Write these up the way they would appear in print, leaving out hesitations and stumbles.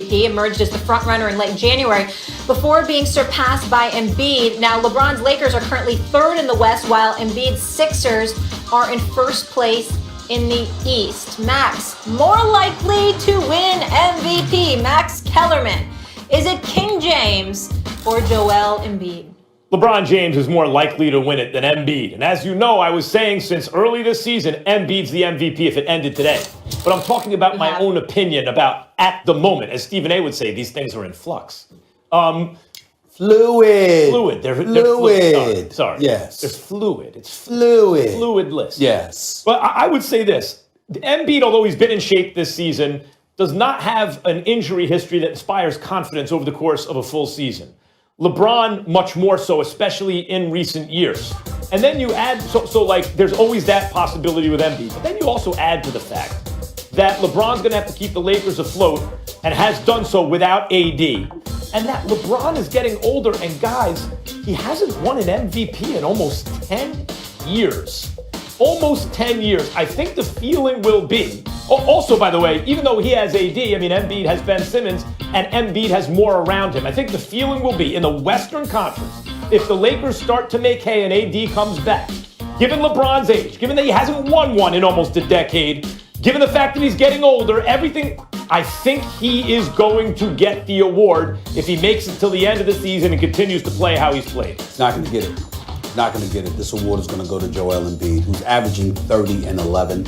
He emerged as the frontrunner in late January before being surpassed by Embiid. Now, LeBron's Lakers are currently third in the West, while Embiid's Sixers are in first place in the East. Max, more likely to win MVP, Max Kellerman. Is it King James or Joel Embiid? LeBron James is more likely to win it than Embiid. And as you know, I was saying since early this season, Embiid's the MVP if it ended today. But I'm talking about my own opinion about at the moment. As Stephen A. would say, these things are in flux. Fluid. They're fluid. Sorry. Yes. It's fluid. It's fluid. Fluidless. Yes. But I would say this. Embiid, although he's been in shape this season, does not have an injury history that inspires confidence over the course of a full season. LeBron, much more so, especially in recent years. And then you add, there's always that possibility with Embiid. But then you also add to the fact that LeBron's going to have to keep the Lakers afloat and has done so without AD. And that LeBron is getting older. And guys, he hasn't won an MVP in almost 10 years. Almost 10 years. I think the feeling will be, also, by the way, even though he has AD, Embiid has Ben Simmons, and Embiid has more around him. I think the feeling will be in the Western Conference, if the Lakers start to make hay and AD comes back, given LeBron's age, given that he hasn't won one in almost a decade, given the fact that he's getting older, everything, I think he is going to get the award if he makes it till the end of the season and continues to play how he's played. He's not going to get it. Not going to get it. This award is going to go to Joel Embiid, who's averaging 30 and 11.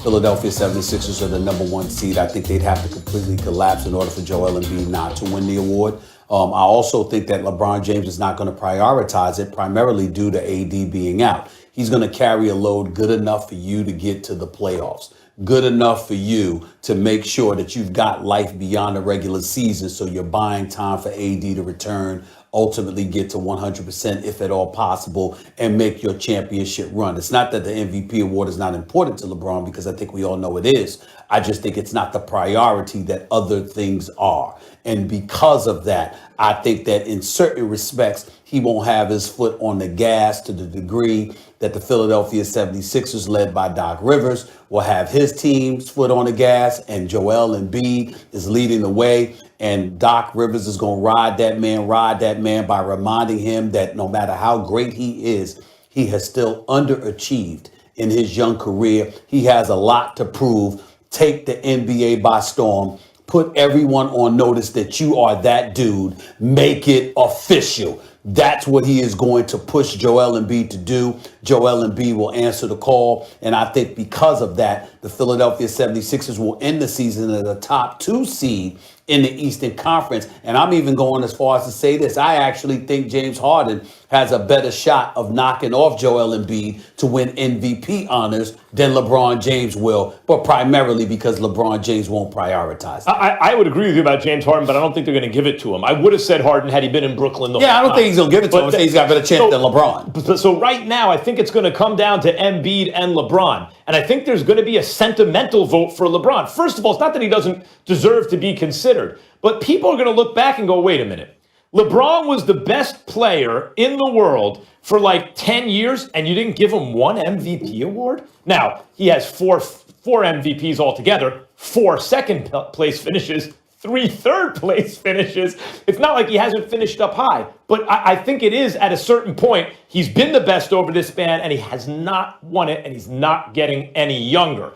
Philadelphia 76ers are the number one seed. I think they'd have to completely collapse in order for Joel Embiid not to win the award. I also think that LeBron James is not going to prioritize it, primarily due to AD being out. He's going to carry a load good enough for you to get to the playoffs, good enough for you to make sure that you've got life beyond the regular season, so you're buying time for AD to return, ultimately get to 100% if at all possible, and make your championship run. It's not that the MVP award is not important to LeBron, because I think we all know it is. I just think it's not the priority that other things are. And because of that, I think that in certain respects, he won't have his foot on the gas to the degree that the Philadelphia 76ers, led by Doc Rivers, will have his team's foot on the gas, and Joel Embiid is leading the way. And Doc Rivers is going to ride that man by reminding him that no matter how great he is, he has still underachieved in his young career. He has a lot to prove. Take the NBA by storm. Put everyone on notice that you are that dude. Make it official. That's what he is going to push Joel Embiid to do. Joel Embiid will answer the call. And I think because of that, the Philadelphia 76ers will end the season as a top 2 seed in the Eastern Conference. And I'm even going as far as to say this. I actually think James Harden has a better shot of knocking off Joel Embiid to win MVP honors than LeBron James will, but primarily because LeBron James won't prioritize it. I would agree with you about James Harden, but I don't think they're going to give it to him. I would have said Harden had he been in Brooklyn the whole time. I don't think he's going to give it to him. I think he's got a better chance than LeBron. So right now, I think it's going to come down to Embiid and LeBron. And I think there's going to be a sentimental vote for LeBron. First of all, it's not that he doesn't deserve to be considered, but people are going to look back and go, wait a minute. LeBron was the best player in the world for like 10 years, and you didn't give him one MVP award? Now, he has four MVPs altogether, 4 second place finishes, 3 third place finishes. It's not like he hasn't finished up high, but I think it is at a certain point. He's been the best over this span, and he has not won it, and he's not getting any younger.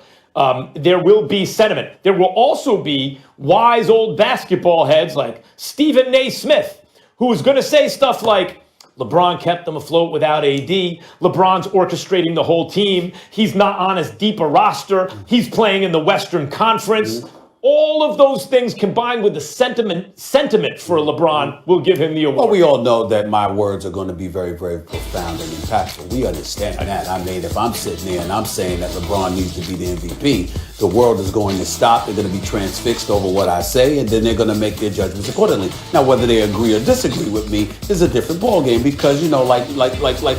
There will be sentiment. There will also be wise old basketball heads like Stephen A. Smith, who is going to say stuff like, LeBron kept them afloat without AD. LeBron's orchestrating the whole team. He's not on as deep a roster. He's playing in the Western Conference. All of those things combined with the sentiment for LeBron will give him the award. Well, we all know that my words are going to be very, very profound and impactful. We understand that. I mean, if I'm sitting there and I'm saying that LeBron needs to be the MVP, the world is going to stop. They're going to be transfixed over what I say, and then they're going to make their judgments accordingly. Now, whether they agree or disagree with me is a different ballgame, because, you know, like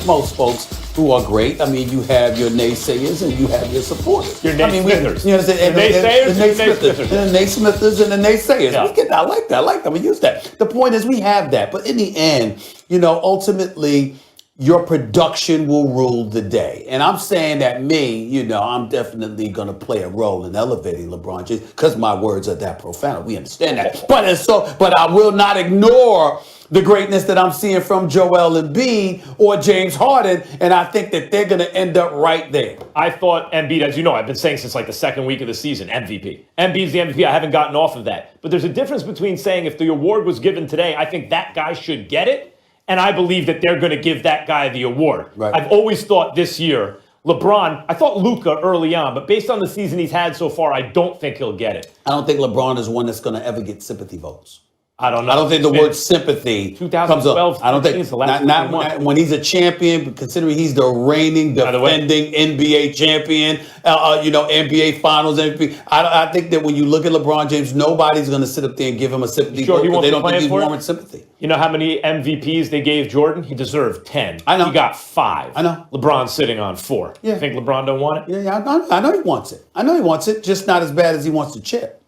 most folks who are great, I mean, you have your naysayers and you have your supporters. Your naysmithers. You know what I'm saying? The naysmithers and the naysayers. Yeah. We get that. I like that. We use that. The point is, we have that. But in the end, you know, ultimately, your production will rule the day. And I'm saying that I'm definitely going to play a role in elevating LeBron James because my words are that profound. We understand that. But I will not ignore the greatness that I'm seeing from Joel Embiid or James Harden. And I think that they're going to end up right there. I thought Embiid, as you know, I've been saying since like the second week of the season, MVP. Embiid's the MVP. I haven't gotten off of that. But there's a difference between saying if the award was given today, I think that guy should get it. And I believe that they're going to give that guy the award. Right. I've always thought this year, LeBron, I thought Luka early on, but based on the season he's had so far, I don't think he'll get it. I don't think LeBron is one that's going to ever get sympathy votes. I don't know. I don't think the word sympathy 2012, comes up. I don't think not when he's a champion, considering he's the reigning, defending NBA champion, NBA Finals MVP. I think that when you look at LeBron James, nobody's going to sit up there and give him a sympathy vote because they don't think he's warranted sympathy. You know how many MVPs they gave Jordan? He deserved 10. I know. He got 5. I know. LeBron's sitting on 4. Yeah. You think LeBron don't want it? Yeah, I know he wants it. I know he wants it, just not as bad as he wants the chip.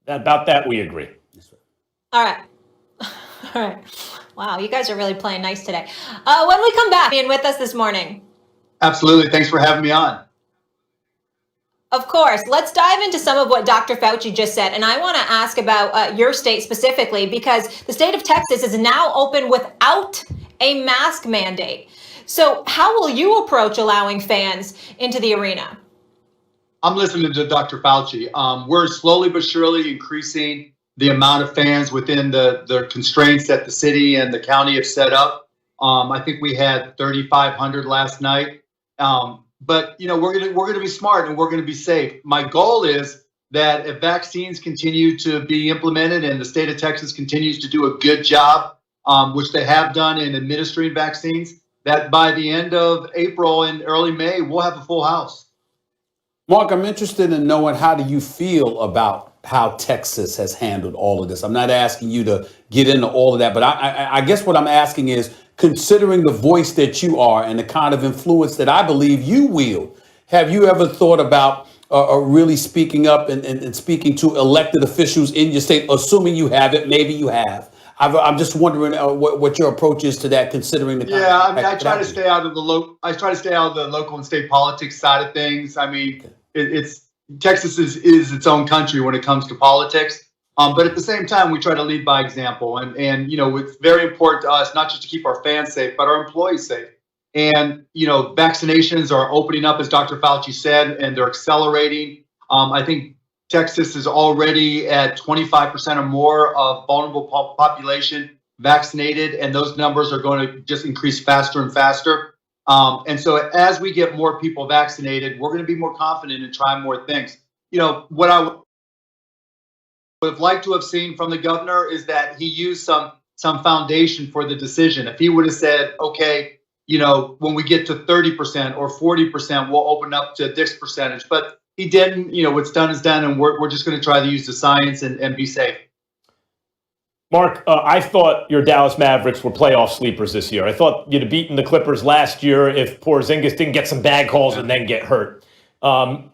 About that, we agree. All right. All right. Wow, you guys are really playing nice today. When we come back, being with us this morning. Absolutely. Thanks for having me on. Of course. Let's dive into some of what Dr. Fauci just said. And I want to ask about your state specifically, because the state of Texas is now open without a mask mandate. So how will you approach allowing fans into the arena? I'm listening to Dr. Fauci. We're slowly but surely increasing the amount of fans within the constraints that the city and the county have set up. I think we had 3,500 last night. But we're gonna be smart and we're gonna be safe. My goal is that if vaccines continue to be implemented and the state of Texas continues to do a good job, which they have done in administering vaccines, that by the end of April and early May, we'll have a full house. Mark, I'm interested in knowing, how do you feel about how Texas has handled all of this? I'm not asking you to get into all of that, but I guess what I'm asking is, considering the voice that you are and the kind of influence that I believe you wield, have you ever thought about really speaking up and speaking to elected officials in your state, assuming you haven't, maybe you have? I'm just wondering what your approach is to that, considering the kind of I try to stay out of the local and state politics side of things. I mean, Texas is its own country when it comes to politics. But at the same time, we try to lead by example. And it's very important to us, not just to keep our fans safe, but our employees safe. And, vaccinations are opening up, as Dr. Fauci said, and they're accelerating. I think Texas is already at 25% or more of vulnerable population vaccinated, and those numbers are going to just increase faster and faster. And so as we get more people vaccinated, we're going to be more confident in trying more things. What I would have liked to have seen from the governor is that he used some foundation for the decision. If he would have said, okay, when we get to 30% or 40%, we'll open up to this percentage. But he didn't. What's done is done, and we're just going to try to use the science and be safe. Mark, I thought your Dallas Mavericks were playoff sleepers this year. I thought you'd have beaten the Clippers last year if Porzingis didn't get some bad calls and then get hurt. I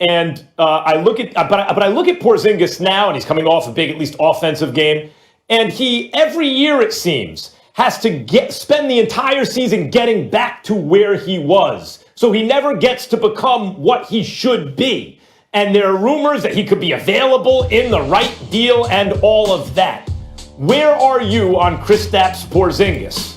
look at Porzingis now, and he's coming off a big, at least offensive game, and he every year it seems has to spend the entire season getting back to where he was. So he never gets to become what he should be. And there are rumors that he could be available in the right deal and all of that. Where are you on Kristaps Porzingis?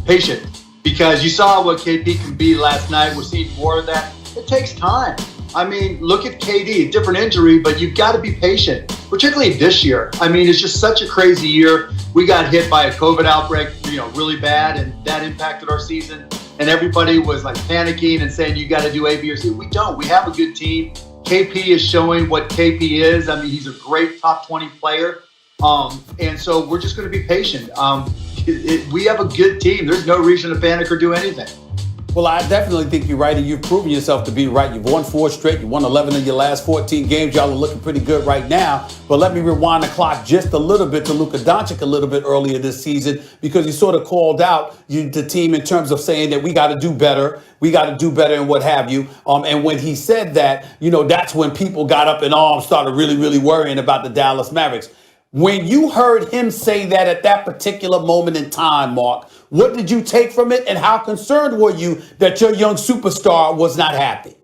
Patient, because you saw what KP can be last night. We're seeing more of that. It takes time. I mean, look at KD, different injury, but you've got to be patient, particularly this year. I mean, it's just such a crazy year. We got hit by a COVID outbreak, really bad, and that impacted our season. And everybody was like panicking and saying, you got to do A, B, or C. We don't. We have a good team. KP is showing what KP is. I mean, he's a great top 20 player. And so we're just going to be patient. We have a good team. There's no reason to panic or do anything. Well, I definitely think you're right, and you've proven yourself to be right. You've won 4 straight. You won 11 of your last 14 games. Y'all are looking pretty good right now. But let me rewind the clock just a little bit to Luka Doncic a little bit earlier this season, because he sort of called out the team in terms of saying that we got to do better. We got to do better and what have you. And when he said that, that's when people got up in arms, started really, really worrying about the Dallas Mavericks. When you heard him say that at that particular moment in time, Mark, What did you take from it, and how concerned were you that your young superstar was not happy?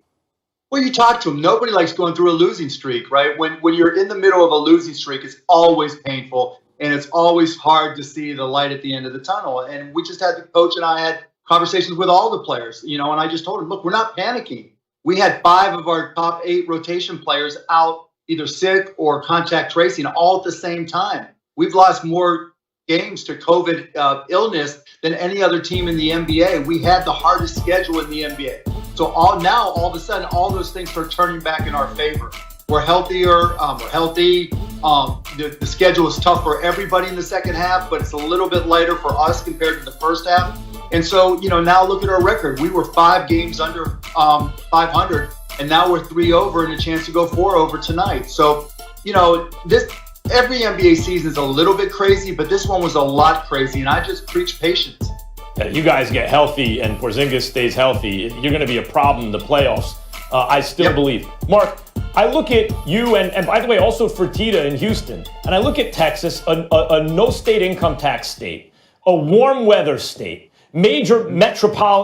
Well, you talk to him. Nobody likes going through a losing streak, right? When you're in the middle of a losing streak, it's always painful, and it's always hard to see the light at the end of the tunnel. And we just had, the coach and I had conversations with all the players, and I just told him, look, we're not panicking. We had 5 of our top 8 rotation players out, either sick or contact tracing, all at the same time. We've lost more games to COVID illness than any other team in the NBA. We had the hardest schedule in the NBA. So all of a sudden, all those things are turning back in our favor. We're healthier. We're healthy. The schedule is tough for everybody in the second half, but it's a little bit lighter for us compared to the first half. And so, now look at our record. We were 5 games under 500, and now we're 3 over and a chance to go 4 over tonight. So, every NBA season is a little bit crazy, but this one was a lot crazy, and I just preach patience. You guys get healthy and Porzingis stays healthy, you're going to be a problem in the playoffs. I still believe. Mark, I look at you, and by the way, also Fertitta in Houston, and I look at Texas, a no state income tax state, a warm weather state, major metropolitan